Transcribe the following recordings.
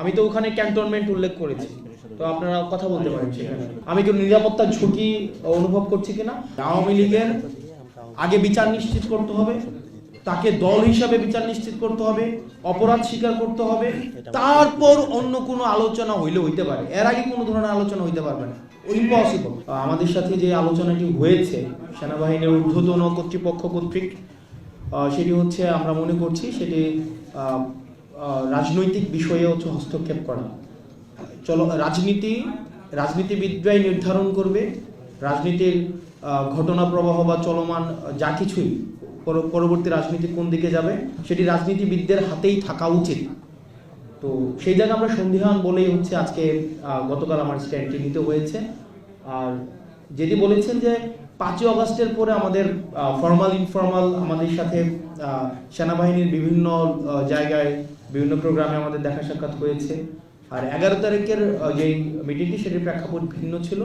আমি তো ওখানে ক্যান্টনমেন্ট উল্লেখ করেছি, তো আপনারা কথা বলতে পারেন সেখানে। আমি কি নিরাপত্তার ঝুঁকি অনুভব করছি কিনা? আওয়ামী লীগের আগে বিচার নিশ্চিত করতে হবে, তাকে দল হিসাবে বিচার নিশ্চিত করতে হবে, অপরাধ স্বীকার করতে হবে, তারপর অন্য কোনো আলোচনা হইতে পারে। এর আগে কোনো ধরনের আলোচনা হইতে পারবে না, ইম্পসিবল। আমাদের সাথে যে আলোচনাটি হয়েছে সেনাবাহিনীর ঊর্ধ্বতন কর্তৃপক্ষ কর্তৃক, সেটি হচ্ছে আমরা মনে করছি সেটি রাজনৈতিক বিষয়ে হচ্ছে হস্তক্ষেপ করা। রাজনীতিবিদরাই নির্ধারণ করবে রাজনীতির ঘটনা প্রবাহ বা চলমান যা কিছুই পরবর্তী রাজনীতি কোন দিকে যাবে সেটি রাজনীতিবিদদের হাতেই থাকা উচিত। তো সেই জায়গায় আমরা সন্দিহান বলেই হচ্ছে আজকে গতকাল আমার স্ট্যান্ডটি নিতে হয়েছে। আর যেটি বলেছেন যে 5ই অগাস্টের পরে আমাদের ফর্মাল ইনফর্মাল আমাদের সাথে সেনাবাহিনীর বিভিন্ন জায়গায় বিভিন্ন প্রোগ্রামে আমাদের দেখা সাক্ষাৎ হয়েছে। আর 11 তারিখের যে মিটিংটি সেটির প্রেক্ষাপট ভিন্ন ছিল।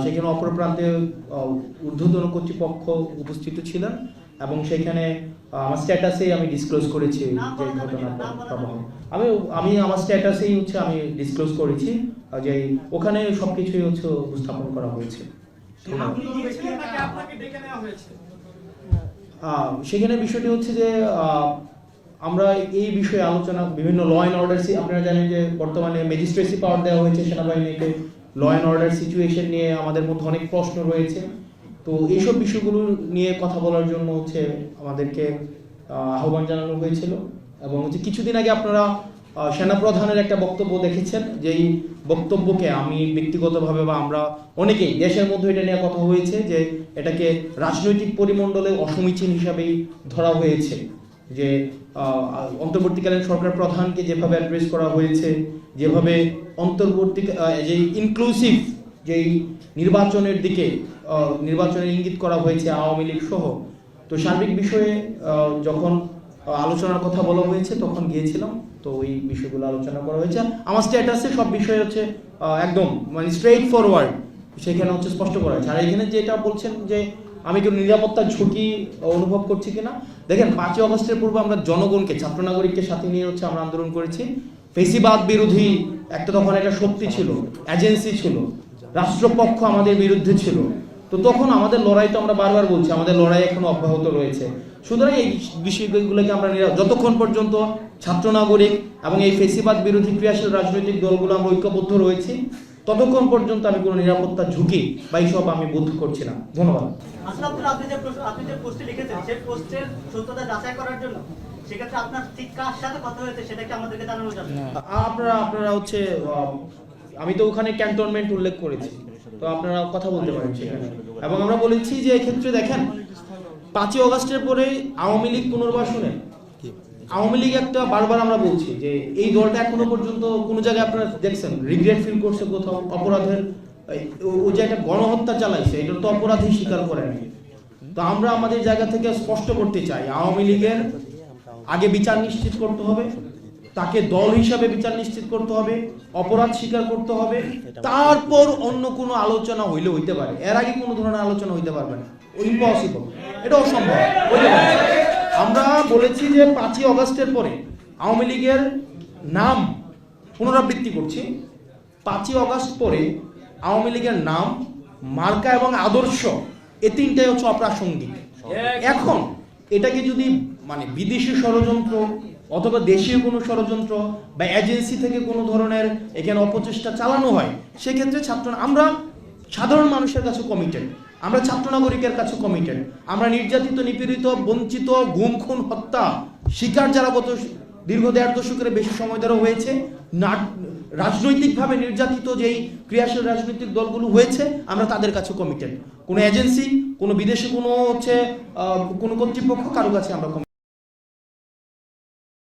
সেখানে অপর প্রান্তে ঊর্ধ্বতন কর্তৃপক্ষ উপস্থিত ছিলেন এবং সেখানে আমার স্ট্যাটাসেই আমি ডিসক্লোজ করেছি যে ঘটনা প্রবাহ। আমি আমার স্ট্যাটাসেই হচ্ছে আমি ডিসক্লোজ করেছি যে ওখানে সবকিছুই হচ্ছে উপস্থাপন করা হয়েছে। সেখানে বিষয়টি হচ্ছে যে আমরা এই বিষয়ে আলোচনা বিভিন্ন ল অ্যান্ড অর্ডার, আপনারা জানেন যে বর্তমানে ম্যাজিস্ট্রেসি পাওয়ার দেওয়া হয়েছে সেনাবাহিনীকে। ল অ্যান্ড অর্ডার সিচুয়েশন নিয়ে আমাদের মধ্যে অনেক প্রশ্ন রয়েছে। তো এইসব বিষয়গুলো নিয়ে কথা বলার জন্য হচ্ছে আমাদেরকে আহ্বান জানানো হয়েছিল। এবং হচ্ছে কিছুদিন আগে আপনারা সেনাপ্রধানের একটা বক্তব্য দেখেছেন, যেই বক্তব্যকে আমি ব্যক্তিগতভাবে বা আমরা অনেকেই দেশের মধ্যে এটা নিয়ে কথা হয়েছে যে এটাকে রাজনৈতিক পরিমণ্ডলে অসমীচীন হিসাবেই ধরা হয়েছে। যে অন্তর্বর্তীকালীন সরকার প্রধানকে যেভাবে অ্যাড্রেস করা হয়েছে, যেভাবে অন্তর্বর্তী যে ইনক্লুসিভ যেই নির্বাচনের দিকে নির্বাচনের ইঙ্গিত করা হয়েছে আওয়ামী লীগ সহ, তো সার্বিক বিষয়ে যখন আলোচনার কথা বলা হয়েছে তখন গিয়েছিলাম। তো ওই বিষয়গুলো আলোচনা করা হয়েছে। আমার স্ট্যাটাসে সব বিষয় হচ্ছে একদম মানে স্ট্রেইট ফরওয়ার্ড সেখানে হচ্ছে স্পষ্ট করা হয়েছে। আর এখানে যেটা বলছেন যে আমি কি নিরাপত্তার ঝুঁকি অনুভব করছি কিনা, দেখেন 5ই অগস্টের পূর্বে আমরা জনগণকে, ছাত্র নাগরিককে সাথে নিয়ে হচ্ছে আমরা আন্দোলন করেছি। ফেসিবাদ বিরোধী একটা তখন একটা শক্তি ছিল, এজেন্সি ছিল, রাষ্ট্রপক্ষ আমাদের বিরুদ্ধে ছিল। তো তখন আমাদের লড়াই, তো আমরা বারবার বলছি আমাদের লড়াই এখনো অব্যাহত রয়েছে। সুতরাং এই বিষয়গুলোকে আমরা যতক্ষণ পর্যন্ত ছাত্র নাগরিক এবং এই ফেসিবাদ বিরোধী ক্রিয়াশীল রাজনৈতিক দলগুলো আমরা ঐক্যবদ্ধ রয়েছি, ততক্ষণ পর্যন্ত আমি কোনো নিরাপত্তার ঝুঁকি বা এইসব আমি বোধ করছি না। ধন্যবাদ। আপনি যে পোস্টে লিখেছেন সেই পোস্টের সত্যতা যাচাই করার জন্য সেক্ষেত্রে আপনার ঠিক কার সাথে কথা হয়েছে সেটা কি আমাদেরকে জানানো যাবে? আপনারা হচ্ছে আমি তো ওখানে ক্যান্টনমেন্ট উল্লেখ করেছি, তো আপনারা কথা বলতে পারেন সেখানে। এবং আমরা বলেছি যে এক্ষেত্রে দেখেন 5ই অগাস্টের পরে আওয়ামী লীগ পুনর্বাসনে আওয়ামী লীগ একটা বারবার আমরা বলছি যে এই দলটা এখনো পর্যন্ত কোনো জায়গায় আপনারা দেখছেন রিগ্রেট ফিল করছে কোথাও অপরাধের, ও যে একটা গণহত্যা চালাইছে এটা তো অপরাধী স্বীকার করেনি। তো আমরা আমাদের জায়গা থেকে স্পষ্ট করতে চাই আওয়ামী লীগের আগে বিচার নিশ্চিত করতে হবে, তাকে দল হিসাবে বিচার নিশ্চিত করতে হবে, অপরাধ স্বীকার করতে হবে, তারপর অন্য কোনো আলোচনা হইতে পারে। এর আগে কোনো ধরনের আলোচনা হইতে পারবে না, ইম্পসিবল, এটা অসম্ভব। আমরা বলেছি যে 5ই অগাস্টের পরে আওয়ামী লীগের নাম, পুনরাবৃত্তি করছি, 5ই অগাস্ট পরে আওয়ামী লীগের নাম, মার্কা এবং আদর্শ এই তিনটাই হচ্ছে অপ্রাসঙ্গিক। এখন এটাকে যদি মানে বিদেশি ষড়যন্ত্র অথবা দেশীয় কোনো ষড়যন্ত্র বা এজেন্সি থেকে কোনো ধরনের এখানে অপচেষ্টা চালানো হয়, সেক্ষেত্রে আমরা সাধারণ মানুষের কাছে কমিটেড, আমরা ছাত্র নাগরিকের কাছে কমিটেড। আমরা নির্যাতিত, নিপীড়িত, বঞ্চিত, গুম খুন হত্যা শিকার যারা গত দীর্ঘ 1.5 দশকের বেশি সময় ধরে হয়েছে, রাজনৈতিকভাবে নির্যাতিত যেই ক্রিয়াশীল রাজনৈতিক দলগুলো হয়েছে, আমরা তাদের কাছে কমিটেড। কোনো এজেন্সি, কোনো বিদেশি কোনো কোনো কর্তৃপক্ষ কারো কাছে আমরা